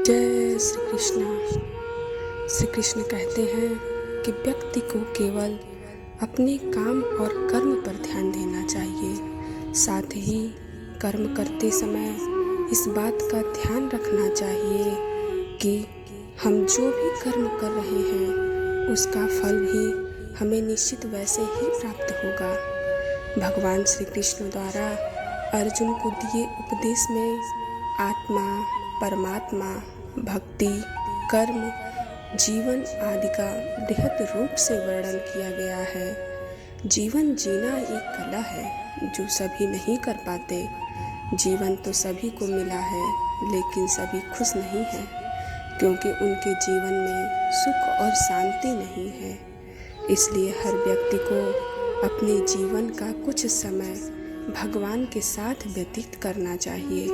जय श्री कृष्णा। श्री कृष्ण कहते हैं कि व्यक्ति को केवल अपने काम और कर्म पर ध्यान देना चाहिए। साथ ही कर्म करते समय इस बात का ध्यान रखना चाहिए कि हम जो भी कर्म कर रहे हैं उसका फल भी हमें निश्चित वैसे ही प्राप्त होगा। भगवान श्री कृष्ण द्वारा अर्जुन को दिए उपदेश में आत्मा, परमात्मा, भक्ति, कर्म, जीवन आदि का बृहद रूप से वर्णन किया गया है। जीवन जीना एक कला है जो सभी नहीं कर पाते। जीवन तो सभी को मिला है, लेकिन सभी खुश नहीं हैं, क्योंकि उनके जीवन में सुख और शांति नहीं है। इसलिए हर व्यक्ति को अपने जीवन का कुछ समय भगवान के साथ व्यतीत करना चाहिए।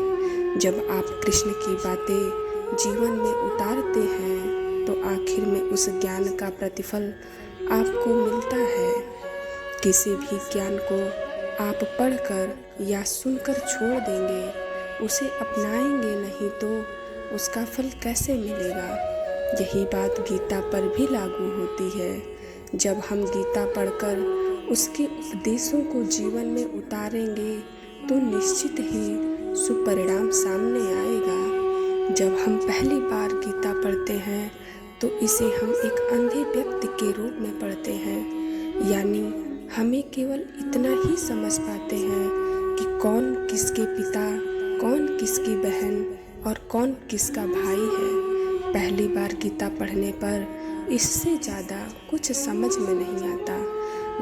जब आप कृष्ण की बातें जीवन में उतारते हैं तो आखिर में उस ज्ञान का प्रतिफल आपको मिलता है। किसी भी ज्ञान को आप पढ़कर या सुनकर छोड़ देंगे, उसे अपनाएंगे नहीं तो उसका फल कैसे मिलेगा। यही बात गीता पर भी लागू होती है। जब हम गीता पढ़कर उसके उपदेशों को जीवन में उतारेंगे तो निश्चित ही सुपरिणाम सामने आएगा। जब हम पहली बार गीता पढ़ते हैं तो इसे हम एक अंधे व्यक्ति के रूप में पढ़ते हैं, यानी हमें केवल इतना ही समझ पाते हैं कि कौन किसके पिता, कौन किसकी बहन और कौन किसका भाई है। पहली बार गीता पढ़ने पर इससे ज़्यादा कुछ समझ में नहीं आता,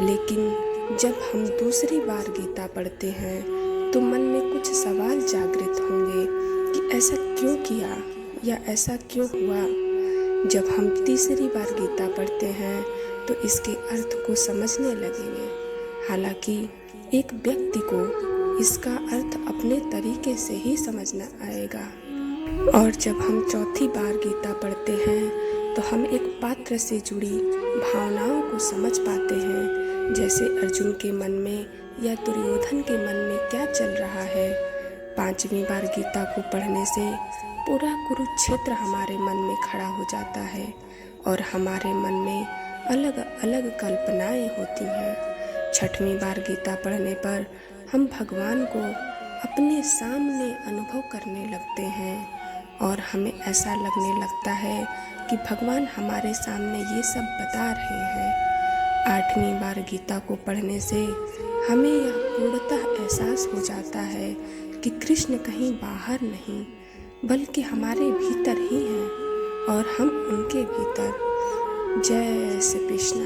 लेकिन जब हम दूसरी बार गीता पढ़ते हैं तो मन में कुछ सवाल जागृत होंगे कि ऐसा क्यों किया या ऐसा क्यों हुआ। जब हम तीसरी बार गीता पढ़ते हैं तो इसके अर्थ को समझने लगेंगे। हालांकि एक व्यक्ति को इसका अर्थ अपने तरीके से ही समझना आएगा। और जब हम चौथी बार गीता पढ़ते हैं तो हम एक पात्र से जुड़ी भावनाओं को समझ पाते हैं, जैसे अर्जुन के मन में या दुर्योधन के मन में क्या चल रहा है। पांचवी बार गीता को पढ़ने से पूरा कुरुक्षेत्र हमारे मन में खड़ा हो जाता है और हमारे मन में अलग अलग कल्पनाएं होती हैं। छठवीं बार गीता पढ़ने पर हम भगवान को अपने सामने अनुभव करने लगते हैं और हमें ऐसा लगने लगता है कि भगवान हमारे सामने ये सब बता रहे हैं। आठवीं बार गीता को पढ़ने से हमें यह पूर्णतः एहसास हो जाता है कि कृष्ण कहीं बाहर नहीं बल्कि हमारे भीतर ही हैं और हम उनके भीतर। जय श्री कृष्ण।